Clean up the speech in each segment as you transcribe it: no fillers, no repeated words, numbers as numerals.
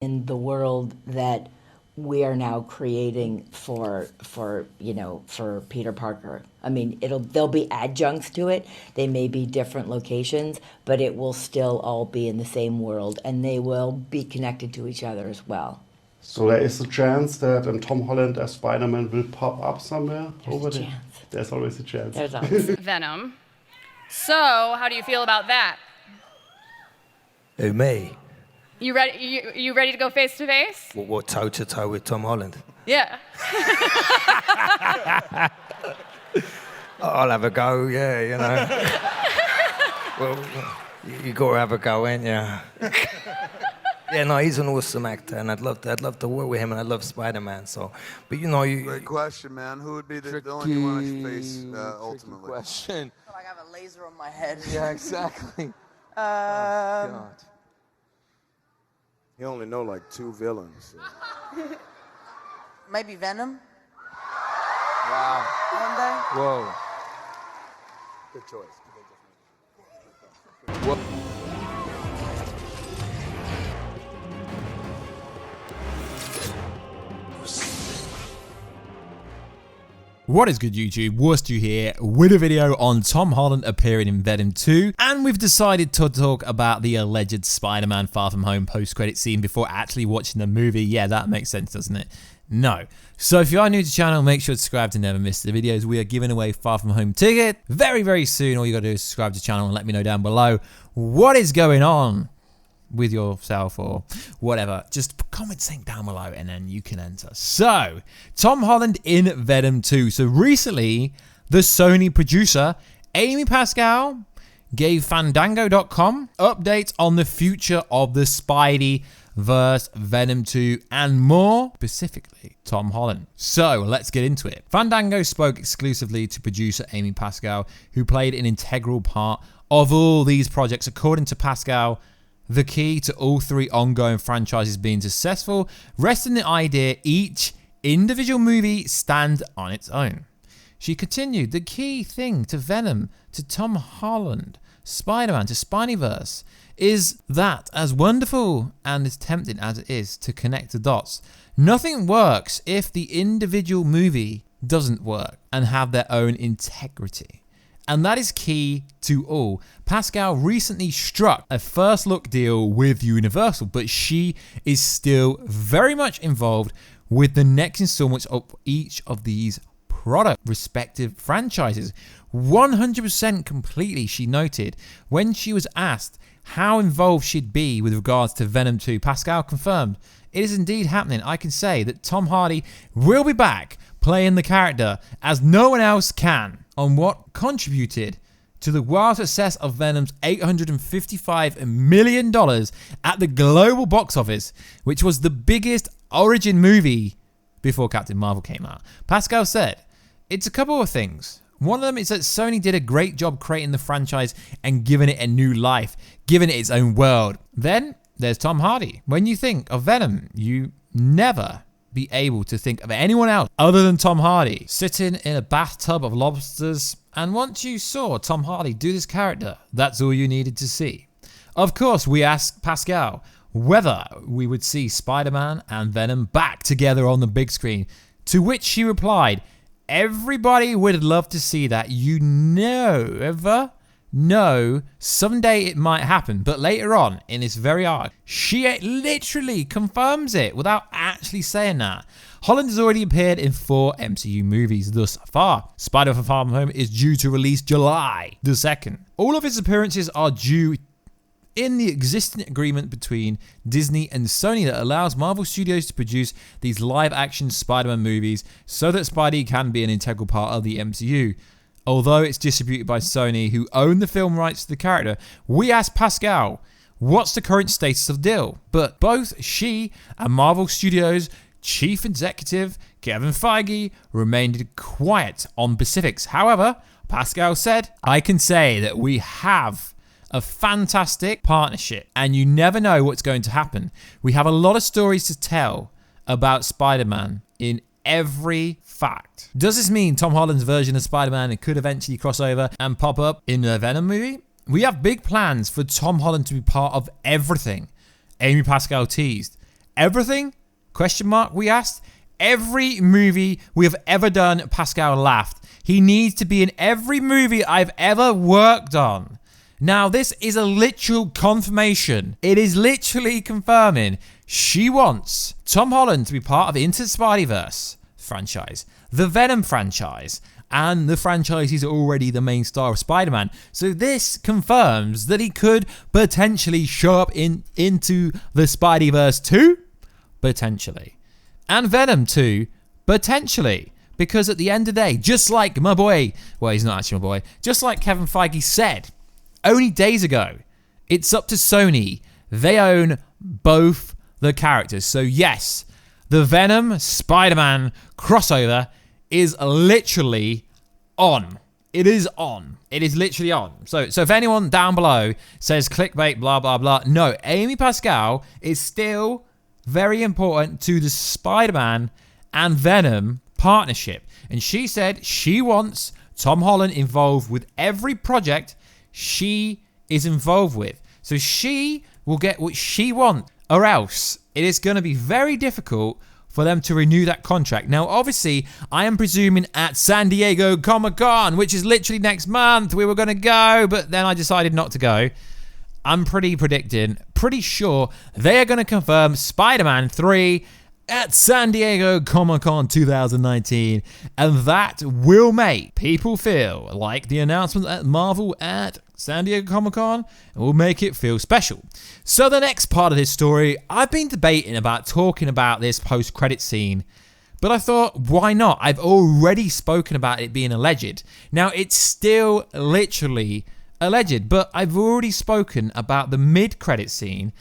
in the world that we are now creating for Peter Parker. I mean, there'll be adjuncts to it. They may be different locations, but it will still all be in the same world, and they will be connected to each other as well. So there is a chance that Tom Holland as Spider-Man will pop up somewhere over there? There's always a chance. There's always Venom. So, how do you feel about that? Who, me? You ready? You ready to go face to face? What toe to toe with Tom Holland? Yeah. I'll have a go, yeah, you know. Well, you got to have a go, ain't you? Yeah, no, he's an awesome actor, and I'd love to work with him, and I love Spider-Man. So, but you know, Great question, man. Who would be the villain you want to face ultimately? Question. I have a laser on my head. Yeah, exactly. Oh, God. He only know like 2 villains. So. Maybe Venom. Wow. One day. Whoa. Good choice. What? What is good, YouTube? Warstu here with a video on Tom Holland appearing in Venom 2, and we've decided to talk about the alleged Spider-Man Far From Home post-credit scene before actually watching the movie. Yeah, that makes sense, doesn't it? No. So if you are new to the channel, make sure to subscribe to never miss the videos. We are giving away Far From Home ticket very, very soon. All you got to do is subscribe to the channel and let me know down below what is going on with yourself or whatever. Just comment something down below and then you can enter. So, Tom Holland in Venom 2. So recently, the Sony producer, Amy Pascal, gave Fandango.com updates on the future of the Spidey-verse, Venom 2, and more specifically, Tom Holland. So, let's get into it. Fandango spoke exclusively to producer Amy Pascal, who played an integral part of all these projects. According to Pascal, the key to all 3 ongoing franchises being successful rests in the idea each individual movie stand on its own. She continued, the key thing to Venom, to Tom Holland, Spider-Man, to Spideyverse is that as wonderful and as tempting as it is to connect the dots, nothing works if the individual movie doesn't work and have their own integrity. And that is key to all. Pascal recently struck a first look deal with Universal, but she is still very much involved with the next installments of each of these product respective franchises. 100% completely, she noted. When she was asked how involved she'd be with regards to Venom 2, Pascal confirmed, it is indeed happening. I can say that Tom Hardy will be back playing the character as no one else can, on what contributed to the wild success of Venom's $855 million at the global box office, which was the biggest origin movie before Captain Marvel came out. Pascal said, it's a couple of things. One of them is that Sony did a great job creating the franchise and giving it a new life, giving it its own world. Then there's Tom Hardy. When you think of Venom, you never be able to think of anyone else other than Tom Hardy sitting in a bathtub of lobsters. And once you saw Tom Hardy do this character, that's all you needed to see. Of course, we asked Pascal whether we would see Spider-Man and Venom back together on the big screen, to which she replied, everybody would love to see that. You never know, someday it might happen, but later on in this very arc, she literally confirms it without actually saying that. Holland has already appeared in 4 MCU movies thus far. Spider-Man Far From Home is due to release July the 2nd. All of his appearances are due in the existing agreement between Disney and Sony that allows Marvel Studios to produce these live-action Spider-Man movies so that Spidey can be an integral part of the MCU. Although it's distributed by Sony, who own the film rights to the character, we asked Pascal, what's the current status of the deal? But both she and Marvel Studios chief executive Kevin Feige remained quiet on specifics. However, Pascal said, I can say that we have a fantastic partnership and you never know what's going to happen. We have a lot of stories to tell about Spider-Man in every fact. Does this mean Tom Holland's version of Spider-Man could eventually cross over and pop up in the Venom movie? We have big plans for Tom Holland to be part of everything, Amy Pascal teased. Everything? Question mark, we asked. Every movie we have ever done, Pascal laughed. He needs to be in every movie I've ever worked on. Now, this is a literal confirmation. It is literally confirming she wants Tom Holland to be part of the Into the Spideyverse franchise, the Venom franchise, and the franchise is already the main star of Spider-Man. So this confirms that he could potentially show up into the Spideyverse 2, potentially. And Venom 2, potentially. Because at the end of the day, just like my boy, well, he's not actually my boy, just like Kevin Feige said only days ago, it's up to Sony. They own both the characters. So yes, the Venom Spider-Man crossover is literally on. It is on. It is literally on. So if anyone down below says clickbait, blah, blah, blah, no, Amy Pascal is still very important to the Spider-Man and Venom partnership. And she said she wants Tom Holland involved with every project she is involved with. So she will get what she wants, or else it is going to be very difficult for them to renew that contract. Now, obviously, I am presuming at San Diego Comic-Con, which is literally next month, we were going to go, but then I decided not to go. I'm pretty sure they are going to confirm Spider-Man 3 at San Diego Comic-Con 2019, and that will make people feel like the announcement at Marvel at San Diego Comic-Con will make it feel special. So the next part of this story, I've been debating about talking about this post-credit scene, but I thought, why not? I've already spoken about it being alleged. Now, it's still literally alleged, but I've already spoken about the mid-credit scene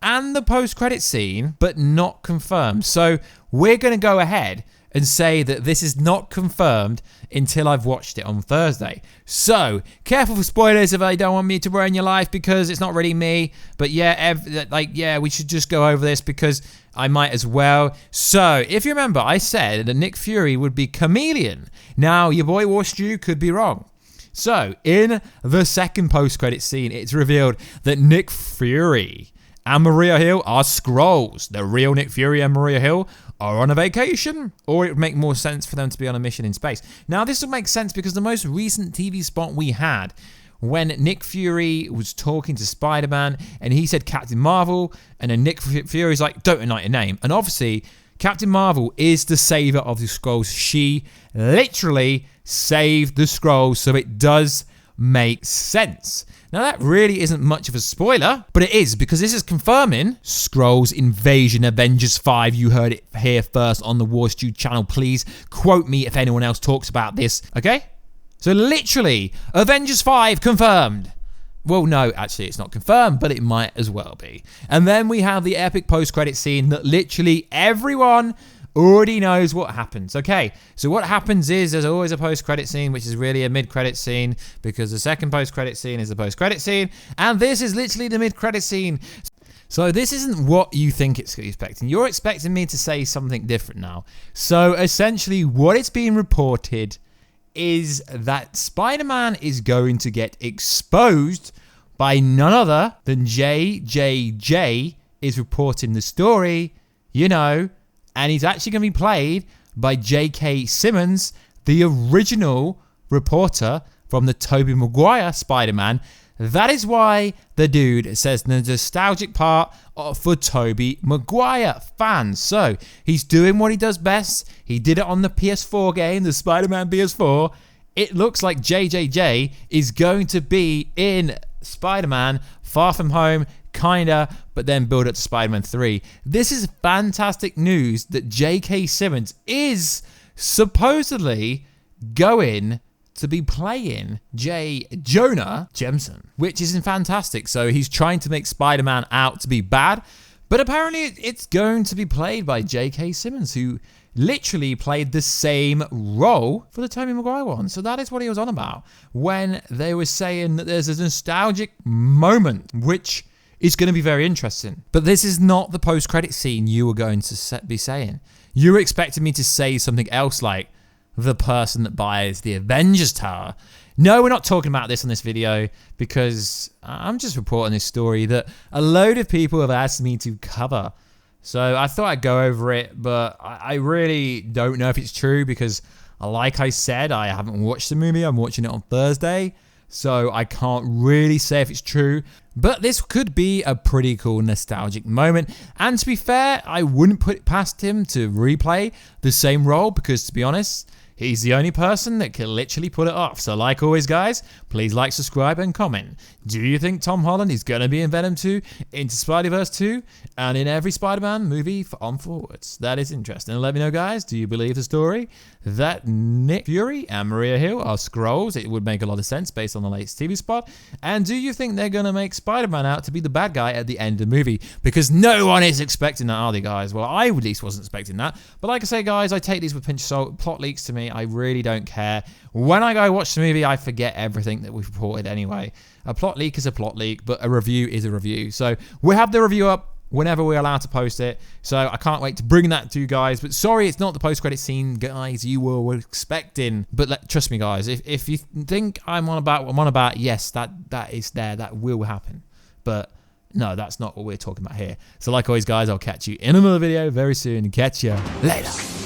and the post-credit scene, but not confirmed. So we're going to go ahead and say that this is not confirmed until I've watched it on Thursday. So careful for spoilers if I don't want me to ruin your life, because it's not really me. But yeah, we should just go over this because I might as well. So if you remember, I said that Nick Fury would be Chameleon. Now your boy Warstu could be wrong. So in the second post-credit scene, it's revealed that Nick Fury and Maria Hill are Skrulls. The real Nick Fury and Maria Hill are on a vacation, or it would make more sense for them to be on a mission in space. Now, this would make sense because the most recent TV spot we had, when Nick Fury was talking to Spider-Man, and he said Captain Marvel, and then Nick Fury's like, don't ignite your name. And obviously, Captain Marvel is the savior of the Skrulls. She literally saved the Skrulls, so it does make sense. Now, that really isn't much of a spoiler, but it is, because this is confirming Skrulls Invasion Avengers 5. You heard it here first on the Warstu channel. Please quote me if anyone else talks about this, okay? So literally, Avengers 5 confirmed. Well, no, actually, it's not confirmed, but it might as well be. And then we have the epic post-credit scene that literally everyone already knows what happens. Okay, so what happens is there's always a post-credit scene, which is really a mid-credit scene, because the second post-credit scene is the post-credit scene, and this is literally the mid-credit scene. So this isn't what you think it's expecting. You're expecting me to say something different now. So essentially what it's being reported is that Spider-Man is going to get exposed by none other than JJJ is reporting the story, you know, and he's actually going to be played by J.K. Simmons, the original reporter from the Tobey Maguire Spider-Man. That is why the dude says the nostalgic part for Tobey Maguire fans. So he's doing what he does best. He did it on the PS4 game, the Spider-Man PS4. It looks like JJJ is going to be in Spider-Man Far From Home, kinda, but then build up to Spider-Man 3. This is fantastic news that J.K. Simmons is supposedly going to be playing J. Jonah Jameson, which isn't fantastic. So he's trying to make Spider-Man out to be bad, but apparently it's going to be played by J.K. Simmons, who literally played the same role for the Tobey Maguire one. So that is what he was on about when they were saying that there's a nostalgic moment, which is going to be very interesting. But this is not the post-credit scene you were going to be saying. You were expecting me to say something else like the person that buys the Avengers tower. No, we're not talking about this on this video because I'm just reporting this story that a load of people have asked me to cover. So I thought I'd go over it, but I really don't know if it's true because, like I said, I haven't watched the movie. I'm watching it on Thursday, so I can't really say if it's true. But this could be a pretty cool nostalgic moment. And to be fair, I wouldn't put it past him to replay the same role because, to be honest, he's the only person that can literally pull it off. So like always, guys, please like, subscribe, and comment. Do you think Tom Holland is going to be in Venom 2, into Spider-Verse 2, and in every Spider-Man movie on forwards? That is interesting. And let me know, guys, do you believe the story that Nick Fury and Maria Hill are Skrulls? It would make a lot of sense based on the latest TV spot. And do you think they're going to make Spider-Man out to be the bad guy at the end of the movie? Because no one is expecting that, are they, guys? Well, I at least wasn't expecting that. But like I say, guys, I take these with a pinch of salt. Plot leaks to me, I really don't care. When I go watch the movie, I forget everything that we've reported anyway. A plot leak is a plot leak, but a review is a review. So we'll have the review up whenever we're allowed to post it. So I can't wait to bring that to you guys. But sorry, it's not the post-credit scene, guys, you were expecting. But trust me, guys, if you think I'm on about, yes, that is there, that will happen. But no, that's not what we're talking about here. So like always, guys, I'll catch you in another video very soon. Catch you later.